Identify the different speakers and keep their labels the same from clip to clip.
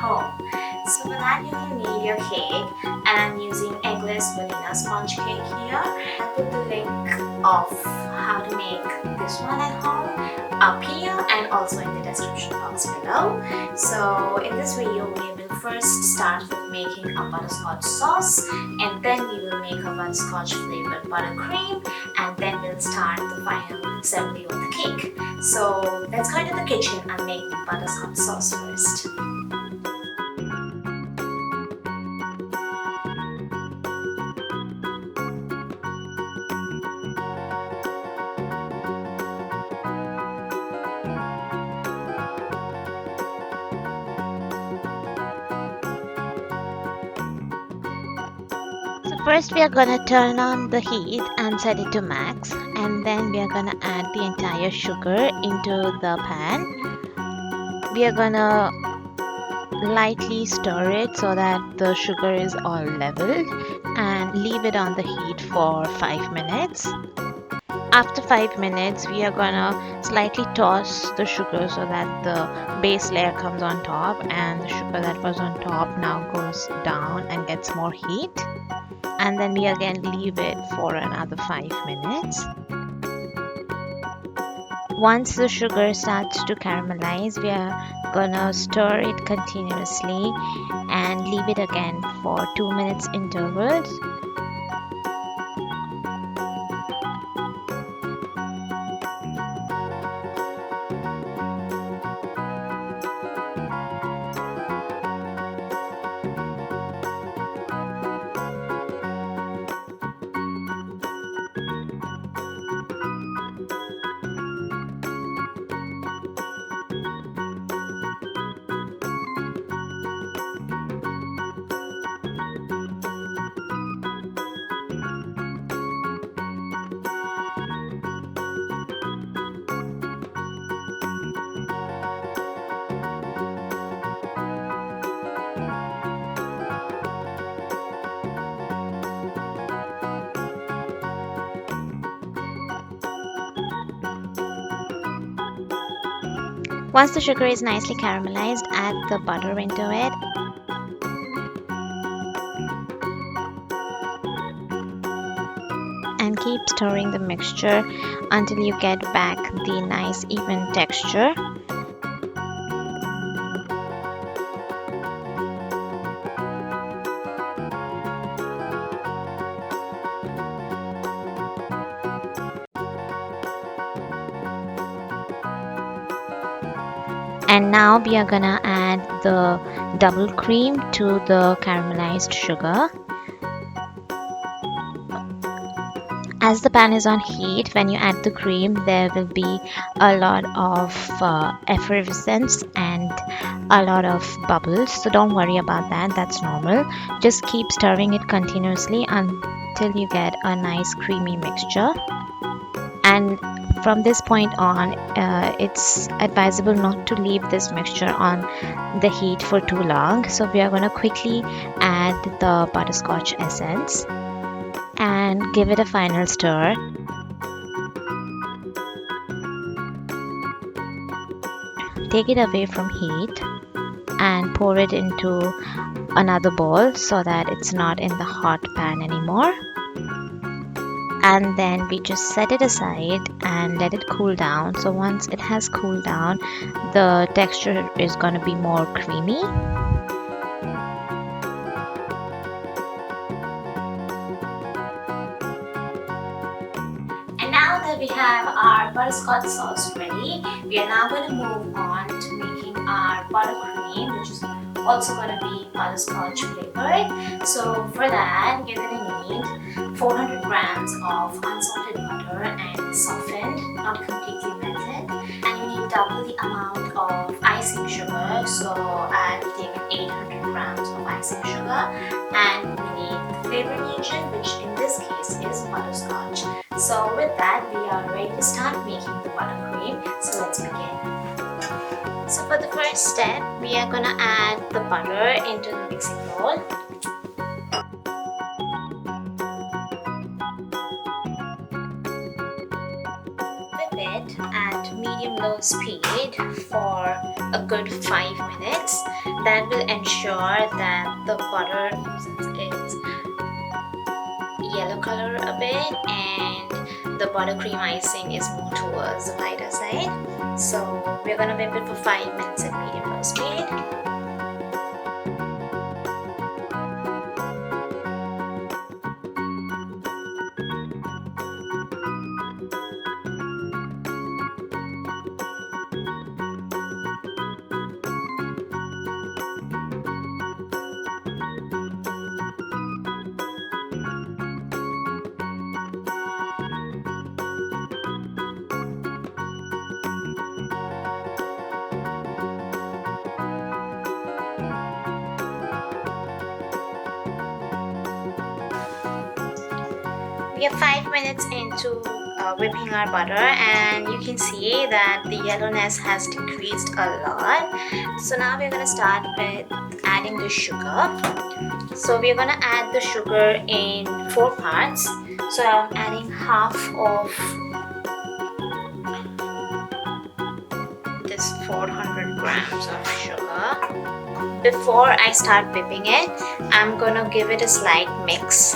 Speaker 1: home. So for that you will need your cake, and I'm using Eggless Vanilla Sponge Cake here. I'll put the link of how to make this one at home up here and also in the description box below. So in this video we will first start with making a butterscotch sauce, and then we will make a butterscotch flavored buttercream, and then we'll start the final assembly of the cake. So let's go into the kitchen and make the butterscotch sauce first.
Speaker 2: First we are gonna turn on the heat and set it to max, and then we are gonna add the entire sugar into the pan. We are gonna lightly stir it so that the sugar is all leveled, and leave it on the heat for 5 minutes. After 5 minutes we are gonna slightly toss the sugar so that the base layer comes on top, and the sugar that was on top now goes down and gets more heat. And then we again leave it for another 5 minutes. Once the sugar starts to caramelize, we are gonna stir it continuously and leave it again for 2 minutes intervals. Once the sugar is nicely caramelized, add the butter into it. And keep stirring the mixture until you get back the nice even texture. And now we are gonna add the double cream to the caramelized sugar. As the pan is on heat, when you add the cream, there will be a lot of effervescence and a lot of bubbles. So don't worry about that, that's normal. Just keep stirring it continuously until you get a nice creamy mixture. And from this point on, it's advisable not to leave this mixture on the heat for too long. So we are going to quickly add the butterscotch essence and give it a final stir. Take it away from heat and pour it into another bowl so that it's not in the hot pan anymore. And then we just set it aside and let it cool down. So once it has cooled down, the texture is going to be more creamy.
Speaker 1: And now that we have our butterscotch sauce ready, we are now going to move on to making our buttercream, which is also going to be butterscotch flavored. So for that, you're going to need 400 grams of unsalted butter and softened, not completely melted. And you need double the amount of icing sugar. So I've taken 800 grams of icing sugar. And we need the flavoring agent, which in this case is butterscotch. So with that, we are ready to start making the buttercream. So let's begin. So for the first step, we are going to add the butter into the mixing bowl. Whip it at medium low speed for a good 5 minutes. That will ensure that the butter loses its yellow color a bit and the buttercream icing is more towards the lighter side. So we're gonna whip it for 5 minutes at medium low speed. We are 5 minutes into whipping our butter, and you can see that the yellowness has decreased a lot. So now we're going to start with adding the sugar. So we're going to add the sugar in 4 parts. So I'm adding half of this 400 grams of sugar. Before I start whipping it, I'm going to give it a slight mix,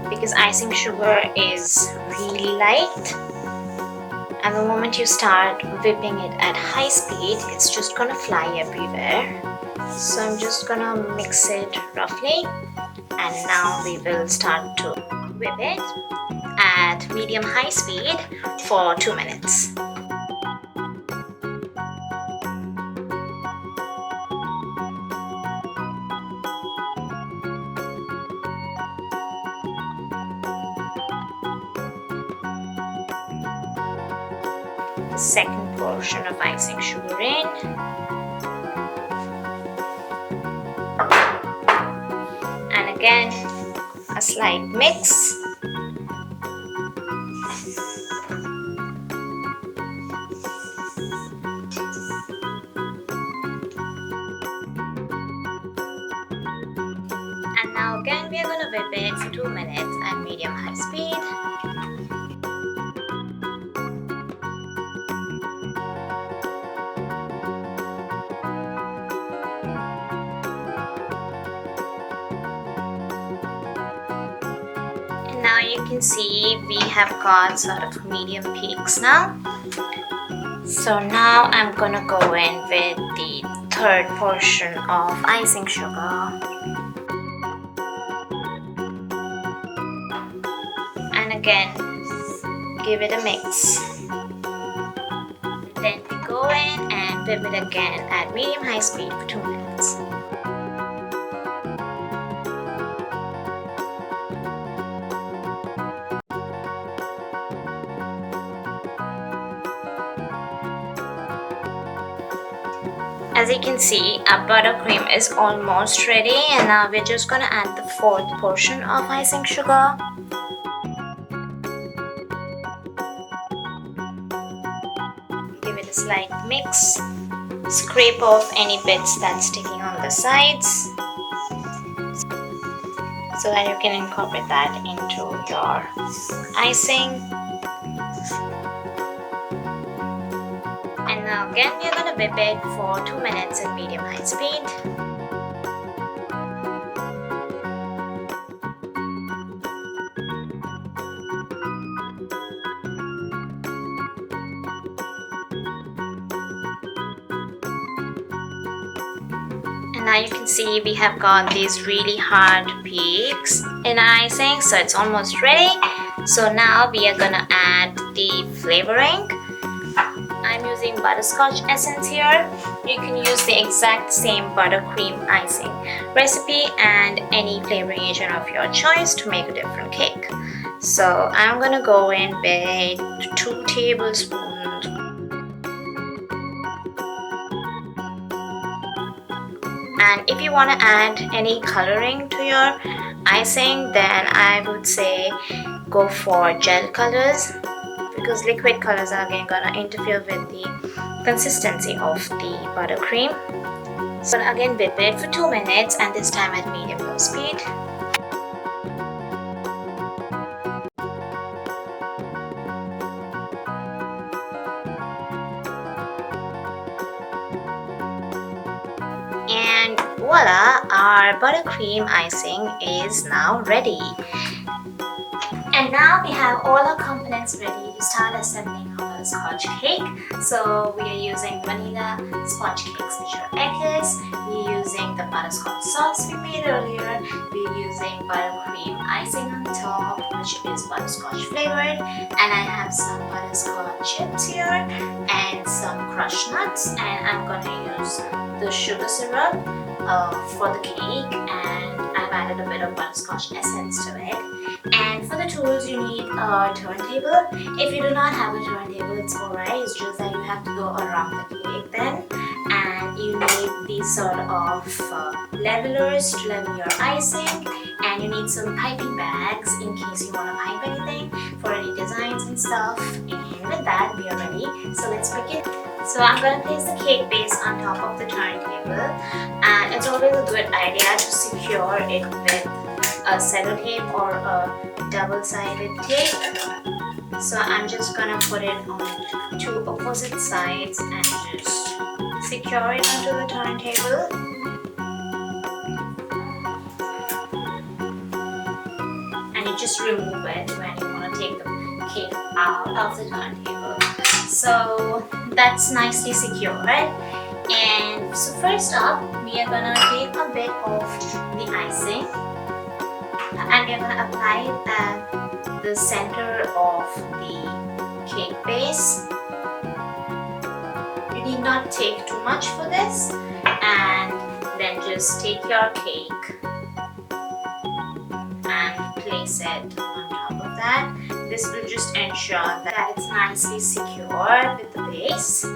Speaker 1: because icing sugar is really light, and the moment you start whipping it at high speed, it's just gonna fly everywhere. So I'm just gonna mix it roughly, and now we will start to whip it at medium high speed for 2 minutes. The second portion of icing sugar in, and again a slight mix. And now again we are going to whip it for 2 minutes at medium high speed. Now you can see we have got sort of medium peaks now. So now I'm gonna go in with the third portion of icing sugar, and again give it a mix. Then we go in and whip it again at medium high speed for 2 minutes. As you can see, our buttercream is almost ready, and now we're just gonna add the fourth portion of icing sugar. Give it a slight mix. Scrape off any bits that's sticking on the sides, so that you can incorporate that into your icing. And now again we're going to whip it for 2 minutes at medium high speed. And now you can see we have got these really hard peaks in our icing, so it's almost ready. So now we are gonna add the flavoring. I'm using butterscotch essence here. You can use the exact same buttercream icing recipe and any flavoring agent of your choice to make a different cake. So I'm gonna go in with 2 tablespoons. And if you want to add any coloring to your icing, then I would say go for gel colors, because liquid colors are again gonna interfere with the consistency of the buttercream. So again whip it for 2 minutes, and this time at medium low speed. And voila, our buttercream icing is now ready. And now we have all our components ready to start assembling our butterscotch cake. So we are using vanilla sponge cakes which are eggless. We are using the butterscotch sauce we made earlier. We are using buttercream icing on top, which is butterscotch flavored. And I have some butterscotch chips here and some crushed nuts. And I'm gonna use the sugar syrup for the cake, and I've added a bit of butterscotch essence to it. And for the tools, you need a turntable. If you do not have a turntable, it's alright. It's just that you have to go around the cake then. And you need these sort of levelers to level your icing. And you need some piping bags in case you want to pipe anything for any designs and stuff. And with that, we are ready. So let's begin. So I'm going to place the cake base on top of the turntable. And it's always a good idea to secure it with a sellotape or a double-sided tape. So I'm just gonna put it on two opposite sides and just secure it onto the turntable. And you just remove it when you want to take the cake out of the turntable. So that's nicely secured. And so first up, we are gonna take a bit of the icing, and we're going to apply it at the center of the cake base. You need not take too much for this, and then just take your cake and place it on top of that. This will just ensure that it's nicely secured with the base.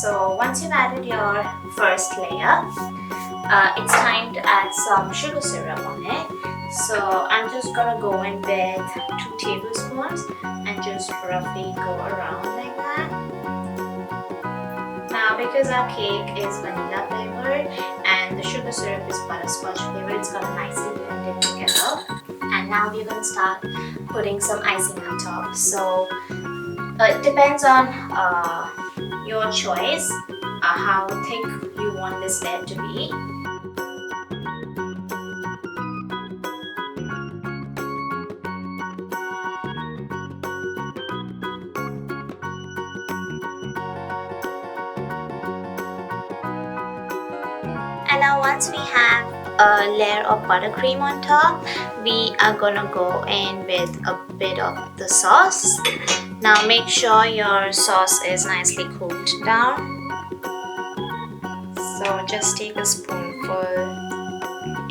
Speaker 1: So once you've added your first layer, it's time to add some sugar syrup on it. So I'm just gonna go in with 2 tablespoons and just roughly go around like that. Now because our cake is vanilla flavored and the sugar syrup is butterscotch flavored, it's gonna nicely blend it together. And now we're gonna start putting some icing on top. So it depends on your choice, how thick you want this layer to be. And now once we have a layer of buttercream on top, we are gonna go in with a bit of the sauce. Now make sure your sauce is nicely cooled down. So just take a spoonful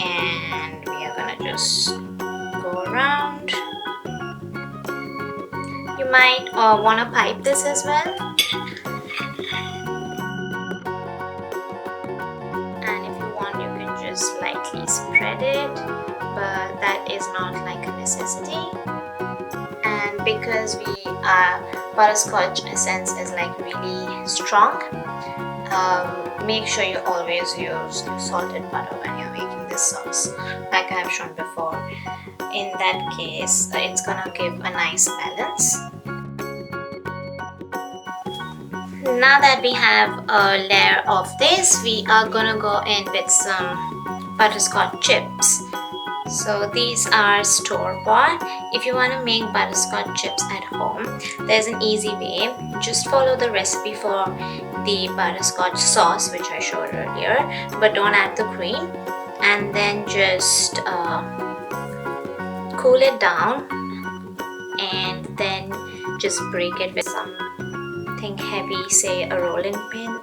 Speaker 1: and we are gonna just go around. You might wanna pipe this as well. Lightly spread it, but that is not like a necessity. And because butterscotch essence is like really strong, make sure you always use salted butter when you're making this sauce, like I have shown before. In that case, it's gonna give a nice balance. Now that we have a layer of this, we are gonna go in with some butterscotch chips. So these are store-bought. If you want to make butterscotch chips at home, there's an easy way. Just follow the recipe for the butterscotch sauce which I showed earlier, but don't add the cream, and then just cool it down and then just break it with something heavy, say a rolling pin.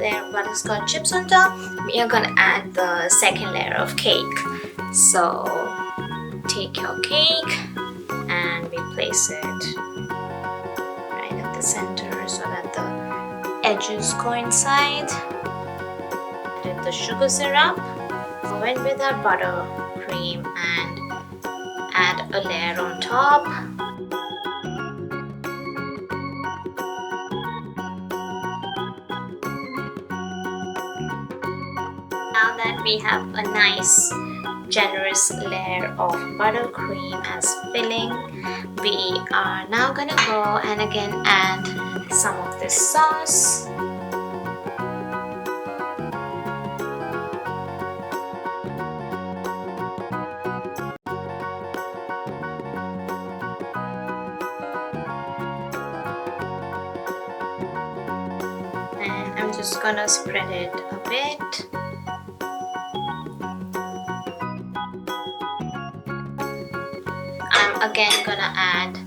Speaker 1: Layer of butterscotch chips on top. We are gonna add the second layer of cake. So take your cake and we place it right at the center so that the edges coincide. Add the sugar syrup, go in with our buttercream and add a layer on top. Now that we have a nice generous layer of buttercream as filling, we are now gonna go and again add some of this sauce. And I'm just gonna spread it a bit. I'm again gonna add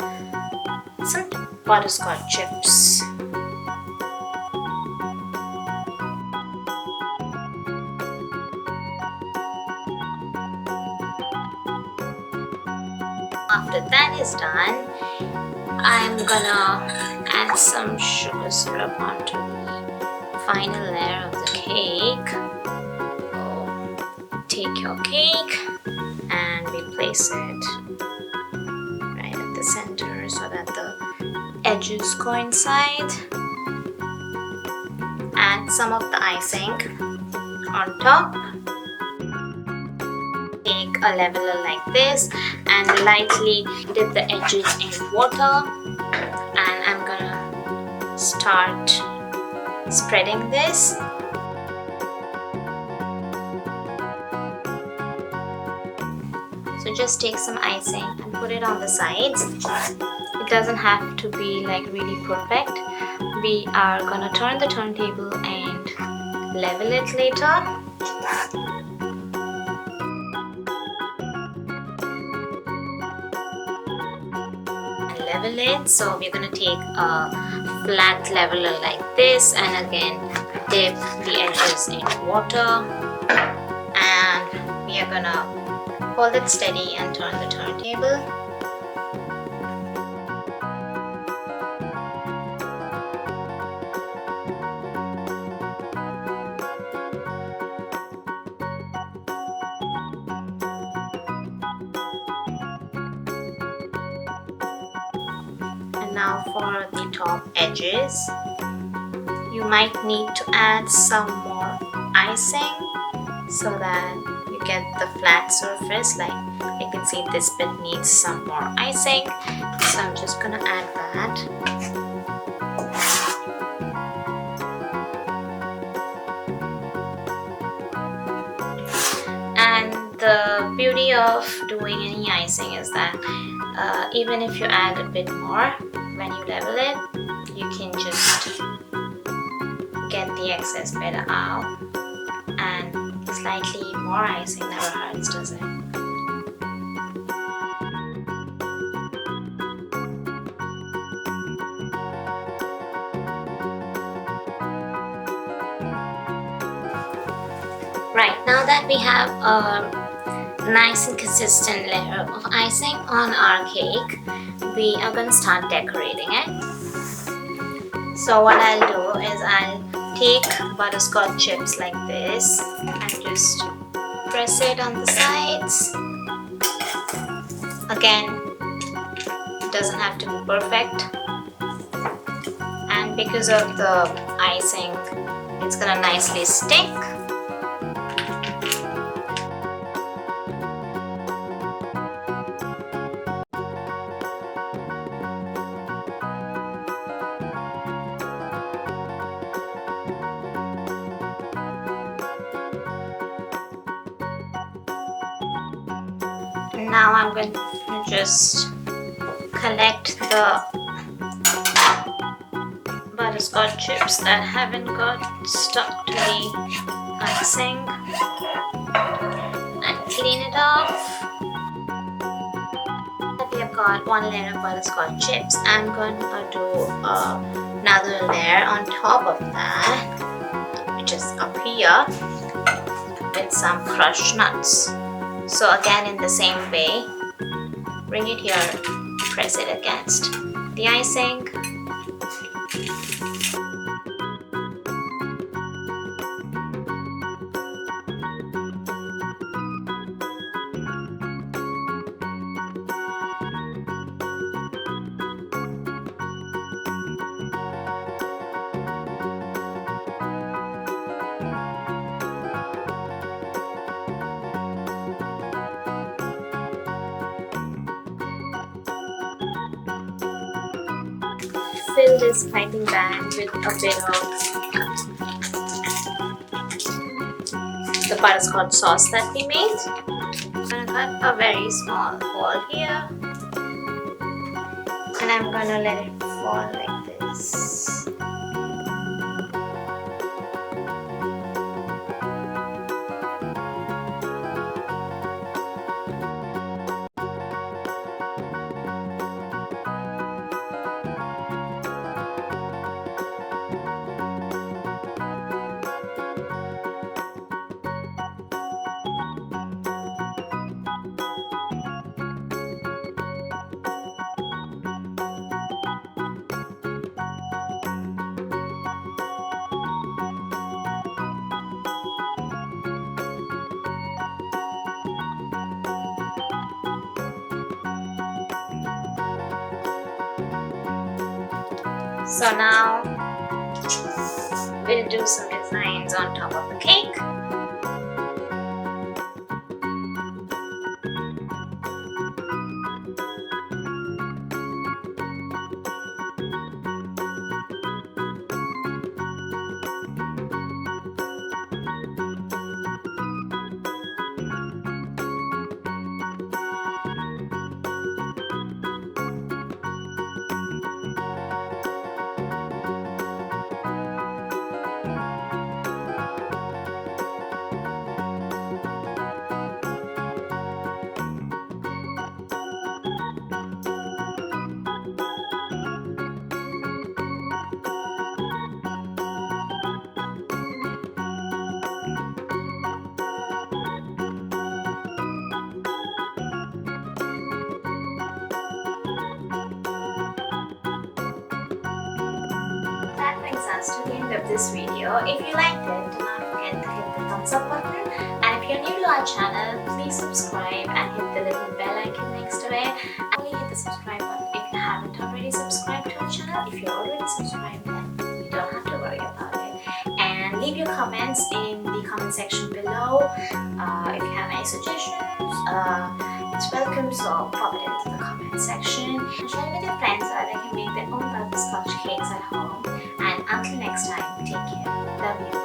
Speaker 1: some butterscotch chips. After that is done, I'm gonna add some sugar syrup onto the final layer of the cake. So take your cake and we place it right at the center so that the edges coincide. Add some of the icing on top. Take a leveler like this and lightly dip the edges in water, and I'm gonna start spreading this. So just take some icing and put it on the sides. It doesn't have to be like really perfect. We are gonna turn the turntable and level it later. Level it. So we're gonna take a flat leveler like this and again dip the edges in water, and we are gonna hold it steady and turn the turntable. Now for the top edges, you might need to add some more icing so that you get the flat surface. Like you can see this bit needs some more icing, so I'm just gonna add that. And the beauty of doing any icing is that even if you add a bit more, when you level it, you can just get the excess bit out, and slightly more icing never hurts, does it? Right, now that we have a nice and consistent layer of icing on our cake, we are going to start decorating it. So what I'll do is I'll take butterscotch chips like this and just press it on the sides. Again, it doesn't have to be perfect, and because of the icing, it's gonna nicely stick. Now I'm going to just collect the butterscotch chips that haven't got stuck to the icing and clean it off. We have got one layer of butterscotch chips. I'm going to do another layer on top of that, which is up here, with some crushed nuts. So again, in the same way, bring it here, press it against the icing. fill this piping bag with a bit of the butterscotch sauce that we made. I'm gonna cut a very small hole here, and I'm gonna let it fall like this. So now we'll do some designs on top of the cake. That brings us to the end of this video. If you liked it, do not forget to hit the thumbs up button. And if you're new to our channel, please subscribe and hit the little bell icon next to it. And only hit the subscribe button if you haven't already subscribed to our channel. If you're already subscribed, then you don't have to worry about it. And leave your comments in the comment section below. If you have any suggestions, it's welcome, so pop it into the comment section. And share it with your friends so that they can make their own butterscotch cakes at home. And until next time, take care. Love you.